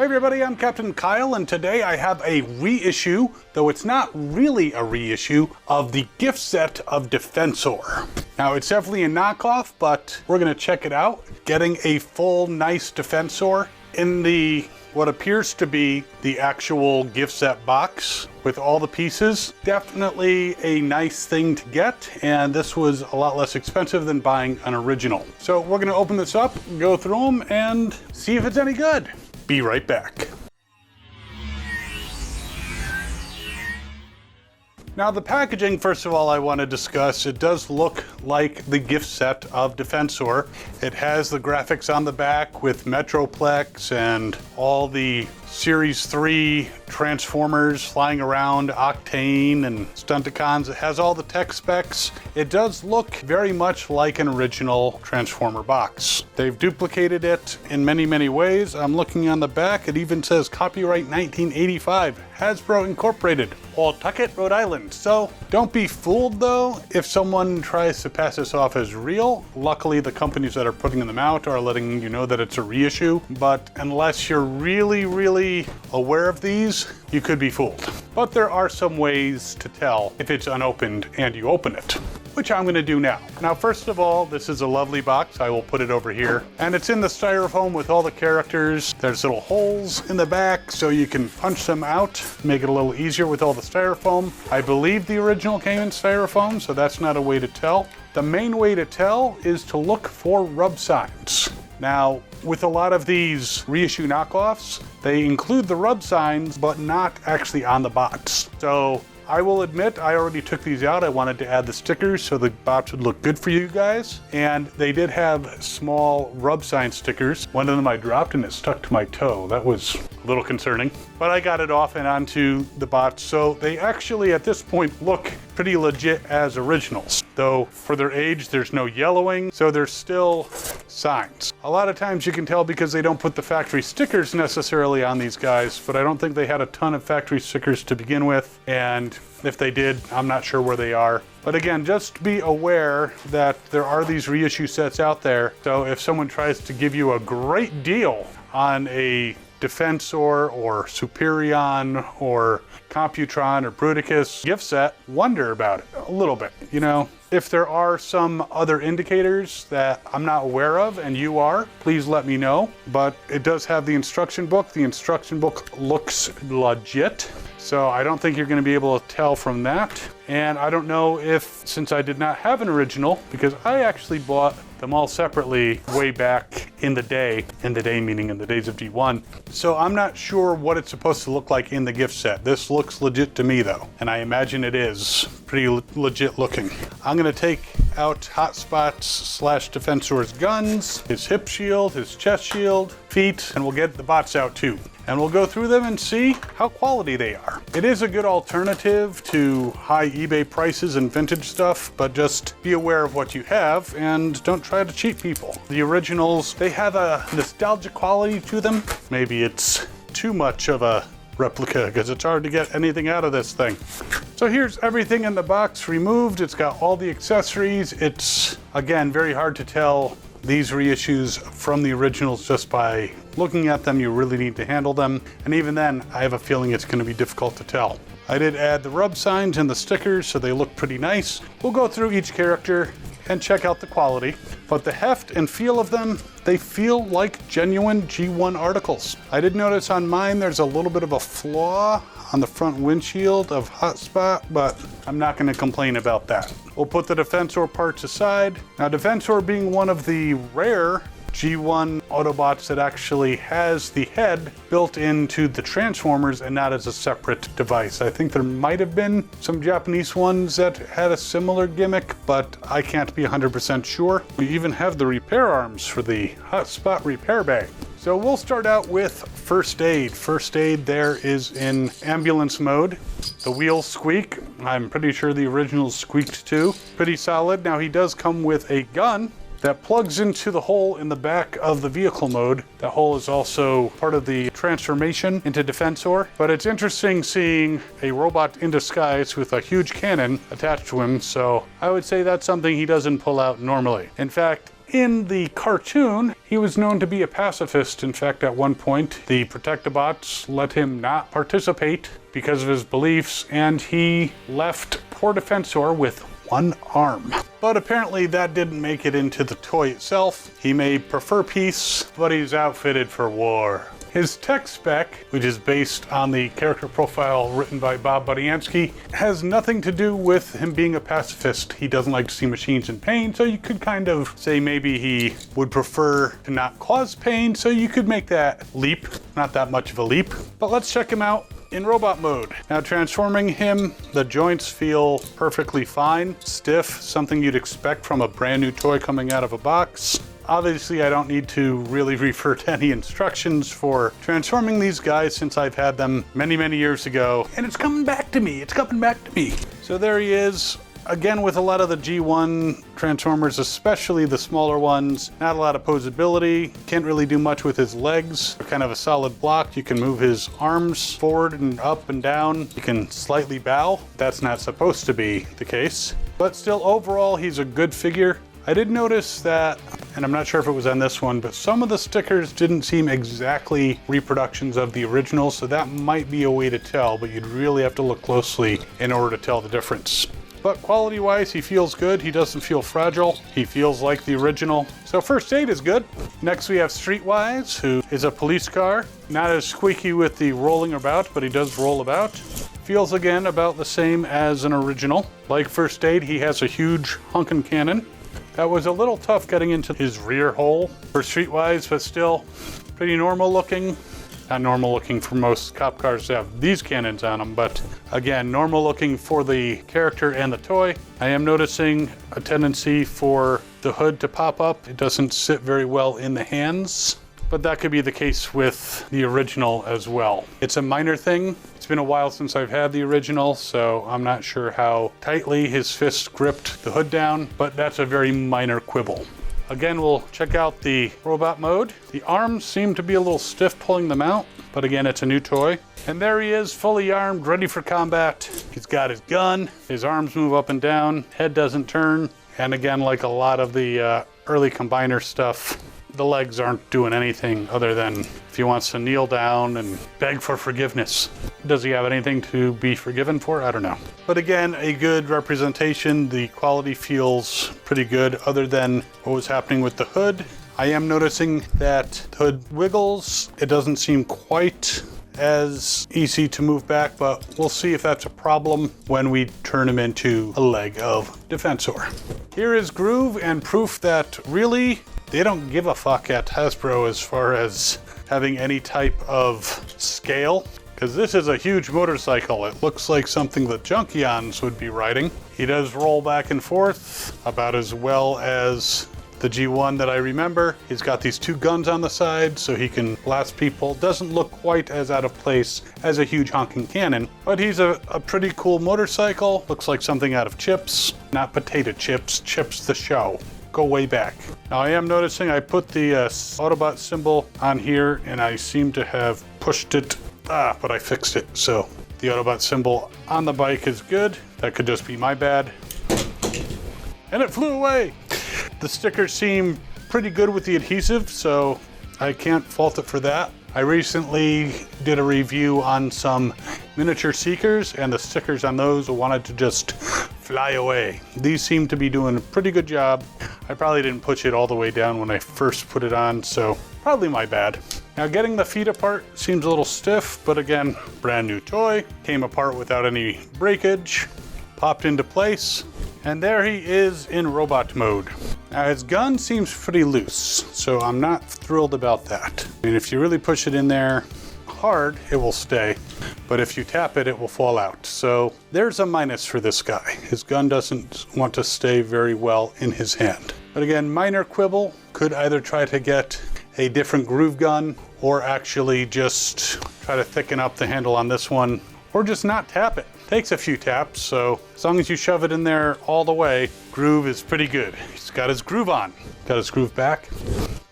Hey everybody, I'm Captain Kyle, and today I have a reissue, though it's not really a reissue, of the gift set of Defensor. Now, it's definitely a knockoff, but we're going to check it out. Getting a full, nice Defensor in the what appears to be the actual gift set box with all the pieces. Definitely a nice thing to get, and this was a lot less expensive than buying an original. So we're going to open this up, go through them, and see if it's any good. Be right back. Now the packaging, first of all, I want to discuss. It does look like the gift set of Defensor. It has the graphics on the back with Metroplex and all the Series 3 Transformers flying around, Octane and Stunticons. It has all the tech specs. It does look very much like an original Transformer box. They've duplicated it in many, many ways. I'm looking on the back. It even says copyright 1985, Hasbro Incorporated, Pawtucket, Rhode Island. So don't be fooled though if someone tries to pass this off as real. Luckily, the companies that are putting them out are letting you know that it's a reissue. But unless you're really aware of these, you could be fooled. But there are some ways to tell if it's unopened and you open it, which I'm going to do now. Now, first of all, this is a lovely box. I will put it over here. And it's in the styrofoam with all the characters. There's little holes in the back so you can punch them out, make it a little easier with all the styrofoam. I believe the original came in styrofoam, so that's not a way to tell. The main way to tell is to look for rub signs. Now, with a lot of these reissue knockoffs, they include the rub signs, but not actually on the box. So I will admit, I already took these out. I wanted to add the stickers so the box would look good for you guys. And they did have small rub sign stickers. One of them I dropped and it stuck to my toe. That was a little concerning, but I got it off and onto the box. So they actually, at this point, look pretty legit as originals. Though for their age, there's no yellowing, so there's still signs. A lot of times you can tell because they don't put the factory stickers necessarily on these guys, but I don't think they had a ton of factory stickers to begin with. And if they did, I'm not sure where they are. But again, just be aware that there are these reissue sets out there. So if someone tries to give you a great deal on a Defensor or Superion or Computron or Bruticus gift set, wonder about it a little bit. You know, if there are some other indicators that I'm not aware of and you are, please let me know. But it does have the instruction book. The instruction book looks legit. So I don't think you're going to be able to tell from that. And I don't know if, since I did not have an original, because I actually bought them all separately way back in the day meaning in the days of G1. So I'm not sure what it's supposed to look like in the gift set. This looks legit to me though, and I imagine it is pretty legit looking. I'm going to take out Hotspot's / Defensor's guns, his hip shield, his chest shield, feet, and we'll get the bots out too. And we'll go through them and see how quality they are. It is a good alternative to high eBay prices and vintage stuff, but just be aware of what you have and don't try to cheat people. The originals, they have a nostalgic quality to them. Maybe it's too much of a replica because it's hard to get anything out of this thing. So here's everything in the box removed. It's got all the accessories. It's, again, very hard to tell these reissues from the originals just by looking at them. You really need to handle them. And even then, I have a feeling it's going to be difficult to tell. I did add the rub signs and the stickers, so they look pretty nice. We'll go through each character and check out the quality. But the heft and feel of them, they feel like genuine G1 articles. I did notice on mine there's a little bit of a flaw on the front windshield of Hotspot, but I'm not going to complain about that. We'll put the Defensor parts aside. Now, Defensor being one of the rare G1 Autobots that actually has the head built into the Transformers and not as a separate device. I think there might have been some Japanese ones that had a similar gimmick, but I can't be 100% sure. We even have the repair arms for the Hotspot repair bag. So we'll start out with first aid. First aid there is in ambulance mode. The wheels squeak. I'm pretty sure the originals squeaked too. Pretty solid. Now he does come with a gun that plugs into the hole in the back of the vehicle mode. That hole is also part of the transformation into Defensor. But it's interesting seeing a robot in disguise with a huge cannon attached to him, so I would say that's something he doesn't pull out normally. In fact, In the cartoon, he was known to be a pacifist. In fact, at one point, the Protectobots let him not participate because of his beliefs, and he left poor Defensor with one arm. But apparently that didn't make it into the toy itself. He may prefer peace, but he's outfitted for war. His tech spec, which is based on the character profile written by Bob Budiansky, has nothing to do with him being a pacifist. He doesn't like to see machines in pain, so you could kind of say maybe he would prefer to not cause pain, so you could make that leap. Not that much of a leap. But let's check him out in robot mode. Now, transforming him, the joints feel perfectly fine. Stiff, something you'd expect from a brand new toy coming out of a box. Obviously, I don't need to really refer to any instructions for transforming these guys since I've had them many, many years ago. And it's coming back to me. It's coming back to me. So there he is. Again, with a lot of the G1 Transformers, especially the smaller ones, not a lot of posability. Can't really do much with his legs. They're kind of a solid block. You can move his arms forward and up and down. You can slightly bow. That's not supposed to be the case. But still, overall, he's a good figure. I did notice that, and I'm not sure if it was on this one, but some of the stickers didn't seem exactly reproductions of the original, so that might be a way to tell, but you'd really have to look closely in order to tell the difference. But quality-wise, he feels good. He doesn't feel fragile. He feels like the original. So first aid is good. Next we have Streetwise, who is a police car. Not as squeaky with the rolling about, but he does roll about. Feels again about the same as an original. Like first aid, he has a huge honkin' cannon. That was a little tough getting into his rear hole for Streetwise, but still pretty normal looking. Not normal looking for most cop cars to have these cannons on them, but again, normal looking for the character and the toy. I am noticing a tendency for the hood to pop up. It doesn't sit very well in the hands, but that could be the case with the original as well. It's a minor thing. It's been a while since I've had the original, so I'm not sure how tightly his fist gripped the hood down, but that's a very minor quibble. Again, we'll check out the robot mode. The arms seem to be a little stiff pulling them out, but again, it's a new toy. And there he is, fully armed, ready for combat. He's got his gun, his arms move up and down, head doesn't turn. And again, like a lot of the early combiner stuff, the legs aren't doing anything other than if he wants to kneel down and beg for forgiveness. Does he have anything to be forgiven for? I don't know. But again, a good representation. The quality feels pretty good other than what was happening with the hood. I am noticing that the hood wiggles. It doesn't seem quite as easy to move back, but we'll see if that's a problem when we turn him into a leg of Defensor. Here is Groove and proof that really they don't give a fuck at Hasbro as far as having any type of scale, because this is a huge motorcycle. It looks like something the Junkions would be riding. He does roll back and forth about as well as the G1 that I remember. He's got these two guns on the side so he can blast people. Doesn't look quite as out of place as a huge honking cannon, but he's a pretty cool motorcycle. Looks like something out of Chips, not potato chips, Chips the show. Go way back. Now I am noticing I put the Autobot symbol on here and I seem to have pushed it, but I fixed it. So the Autobot symbol on the bike is good. That could just be my bad. And it flew away. The stickers seem pretty good with the adhesive, so I can't fault it for that. I recently did a review on some miniature Seekers, and the stickers on those wanted to just fly away. These seem to be doing a pretty good job. I probably didn't push it all the way down when I first put it on, so probably my bad. Now getting the feet apart seems a little stiff, but again, brand new toy. Came apart without any breakage, popped into place, and there he is in robot mode. Now his gun seems pretty loose, so I'm not thrilled about that. I mean, if you really push it in there hard, it will stay, but if you tap it, it will fall out. So there's a minus for this guy. His gun doesn't want to stay very well in his hand. But again, minor quibble. Could either try to get a different groove gun or actually just try to thicken up the handle on this one, or just not tap it. Takes a few taps, so as long as you shove it in there all the way, groove is pretty good. He's got his groove on. Got his groove back.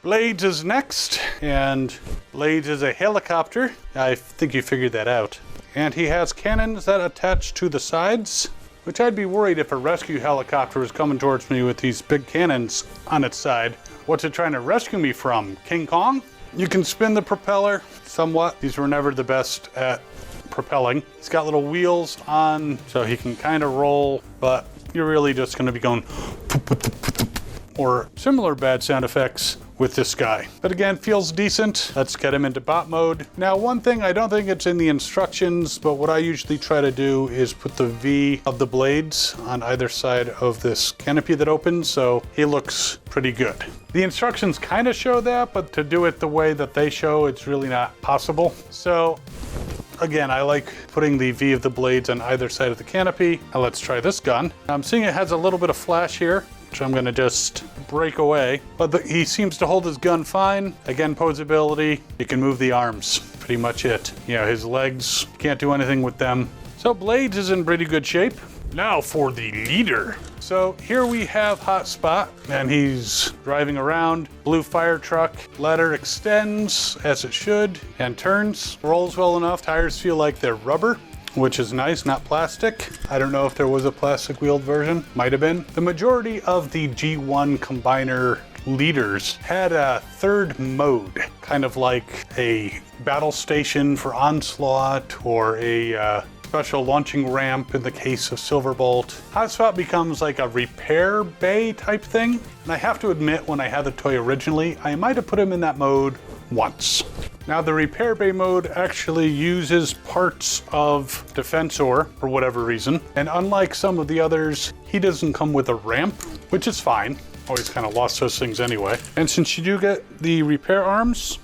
Blades is next, and Blades is a helicopter. I think you figured that out. And he has cannons that attach to the sides, which I'd be worried if a rescue helicopter was coming towards me with these big cannons on its side. What's it trying to rescue me from? King Kong? You can spin the propeller somewhat. These were never the best at propelling. He's got little wheels on, so he can kind of roll, but you're really just going to be going or similar bad sound effects with this guy. But again, feels decent. Let's get him into bot mode. Now, one thing, I don't think it's in the instructions, but what I usually try to do is put the V of the blades on either side of this canopy that opens, so he looks pretty good. The instructions kind of show that, but to do it the way that they show, it's really not possible. So again, I like putting the V of the blades on either side of the canopy. Now let's try this gun. I'm seeing it has a little bit of flash here, which I'm gonna just break away. But he seems to hold his gun fine. Again, posability, you can move the arms, pretty much it. You know, his legs, can't do anything with them. So Blades is in pretty good shape. Now for the leader. So here we have Hotspot, and he's driving around. Blue fire truck. Ladder extends as it should and turns. Rolls well enough. Tires feel like they're rubber, which is nice, not plastic. I don't know if there was a plastic wheeled version. Might have been. The majority of the G1 combiner leaders had a third mode, kind of like a battle station for Onslaught or a special launching ramp in the case of Silverbolt. Hotspot becomes like a repair bay type thing. And I have to admit, when I had the toy originally, I might have put him in that mode once. Now the repair bay mode actually uses parts of Defensor for whatever reason. And unlike some of the others, he doesn't come with a ramp, which is fine. Always kind of lost those things anyway. And since you do get the repair arms,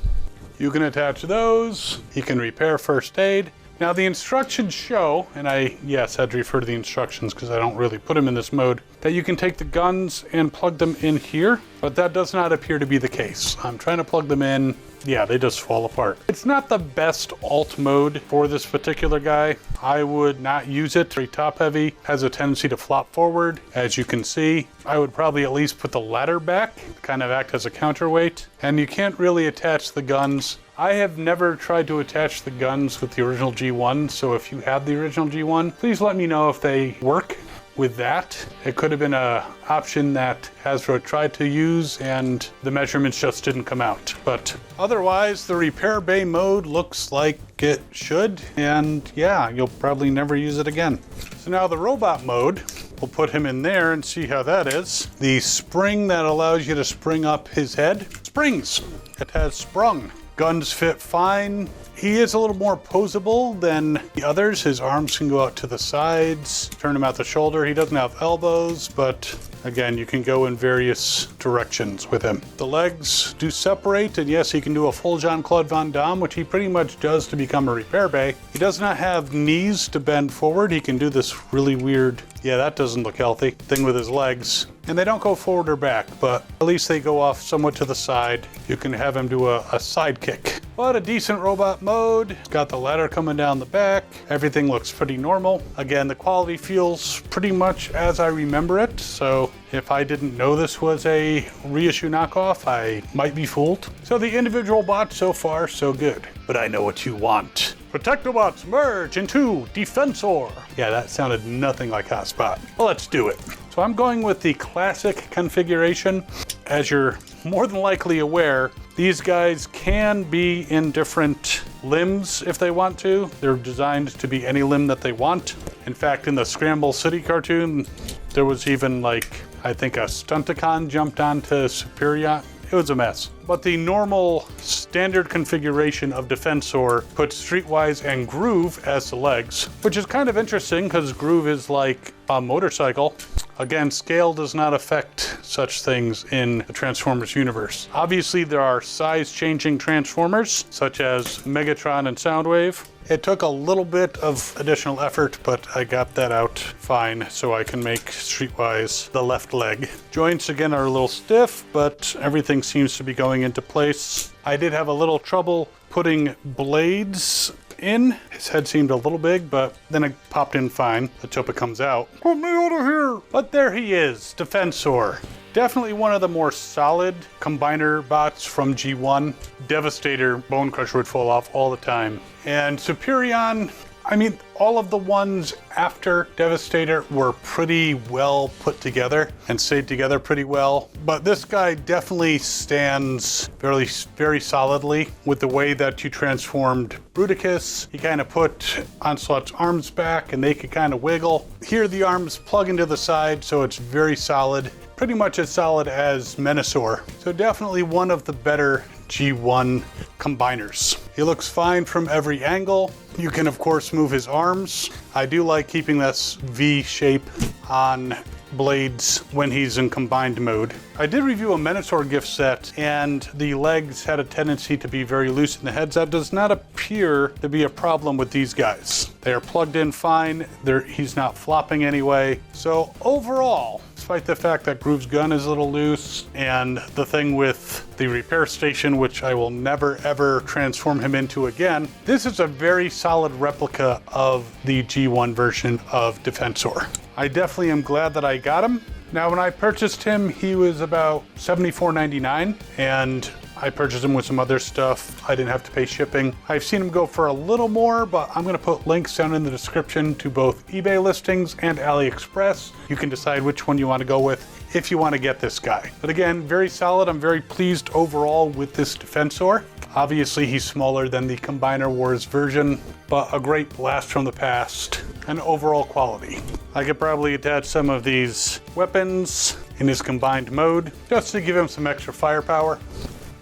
you can attach those. You can repair first aid. Now the instructions show, and I, yes, had to refer to the instructions because I don't really put them in this mode, that you can take the guns and plug them in here, but that does not appear to be the case. I'm trying to plug them in. Yeah, they just fall apart. It's not the best alt mode for this particular guy. I would not use it. Very top heavy, has a tendency to flop forward. As you can see, I would probably at least put the ladder back, kind of act as a counterweight. And you can't really attach the guns. I have never tried to attach the guns with the original G1, so if you have the original G1, please let me know if they work with that. It could have been an option that Hasbro tried to use and the measurements just didn't come out. But otherwise, the repair bay mode looks like it should, and yeah, you'll probably never use it again. So now the robot mode, we'll put him in there and see how that is. The spring that allows you to spring up his head, springs. It has sprung. Guns fit fine. He is a little more posable than the others. His arms can go out to the sides, turn him out the shoulder. He doesn't have elbows, but again, you can go in various directions with him. The legs do separate, and yes, he can do a full Jean-Claude Van Damme, which he pretty much does to become a repair bay. He does not have knees to bend forward. He can do this really weird, yeah, that doesn't look healthy, thing with his legs. And they don't go forward or back, but at least they go off somewhat to the side. You can have him do a side kick. But a decent robot mode. Got the ladder coming down the back. Everything looks pretty normal. Again, the quality feels pretty much as I remember it. So if I didn't know this was a reissue knockoff, I might be fooled. So the individual bots so far, so good. But I know what you want. Protectobots merge into Defensor. Yeah, that sounded nothing like Hotspot. Well, let's do it. So I'm going with the classic configuration. As you're more than likely aware, these guys can be in different limbs if they want to. They're designed to be any limb that they want. In fact, in the Scramble City cartoon, there was even like, I think a Stunticon jumped onto Superior. It was a mess. But the normal standard configuration of Defensor puts Streetwise and Groove as the legs, which is kind of interesting because Groove is like a motorcycle. Again, scale does not affect such things in the Transformers universe. Obviously, there are size-changing Transformers, such as Megatron and Soundwave. It took a little bit of additional effort, but I got that out fine, so I can make Streetwise the left leg. Joints, again, are a little stiff, but everything seems to be going into place. I did have a little trouble putting blades in. His head seemed a little big, but then it popped in fine. Let's hope it comes out. Put me out of here! But there he is, Defensor. Definitely one of the more solid combiner bots from G1. Devastator, Bone Crusher would fall off all the time. And Superion, I mean, all of the ones after Devastator were pretty well put together and stayed together pretty well. But this guy definitely stands very solidly with the way that you transformed Bruticus. You kind of put Onslaught's arms back and they could kind of wiggle. Here the arms plug into the side, so it's very solid. Pretty much as solid as Menasor. So definitely one of the better G1 combiners. He looks fine from every angle. You can of course move his arms. I do like keeping this V shape on blades when he's in combined mode. I did review a Menasor gift set and the legs had a tendency to be very loose in the heads. That does not appear to be a problem with these guys. They are plugged in fine. He's not flopping anyway. So overall, despite the fact that Groove's gun is a little loose and the thing with the repair station, which I will never ever transform him into again, this is a very solid replica of the G1 version of Defensor. I definitely am glad that I got him. Now, when I purchased him, he was about $74.99, and I purchased him with some other stuff. I didn't have to pay shipping. I've seen him go for a little more, but I'm gonna put links down in the description to both eBay listings and AliExpress. You can decide which one you wanna go with if you wanna get this guy. But again, very solid. I'm very pleased overall with this Defensor. Obviously, he's smaller than the Combiner Wars version, but a great blast from the past and overall quality. I could probably attach some of these weapons in his combined mode just to give him some extra firepower.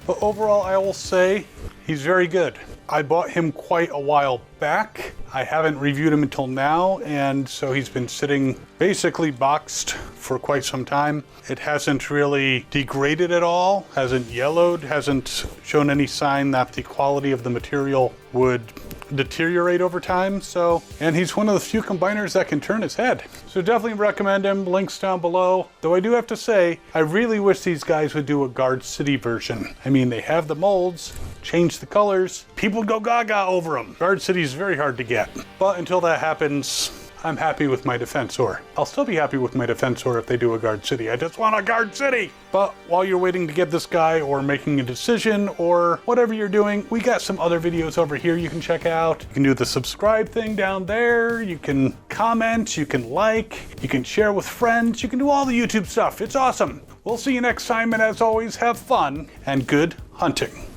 But overall, I will say he's very good. I bought him quite a while back. I haven't reviewed him until now, and so he's been sitting basically boxed for quite some time. It hasn't really degraded at all, hasn't yellowed, hasn't shown any sign that the quality of the material would deteriorate over time. And he's one of the few combiners that can turn his head. So definitely recommend him, links down below. Though I do have to say, I really wish these guys would do a Guard City version. I mean, they have the molds, change the colors, people go gaga over them. Guard City is very hard to get. But until that happens, I'm happy with my Defensor. I'll still be happy with my Defensor if they do a Guard City. I just want a Guard City! But while you're waiting to get this guy or making a decision or whatever you're doing, we got some other videos over here you can check out. You can do the subscribe thing down there. You can comment, you can like, you can share with friends. You can do all the YouTube stuff. It's awesome. We'll see you next time, and as always, have fun and good hunting.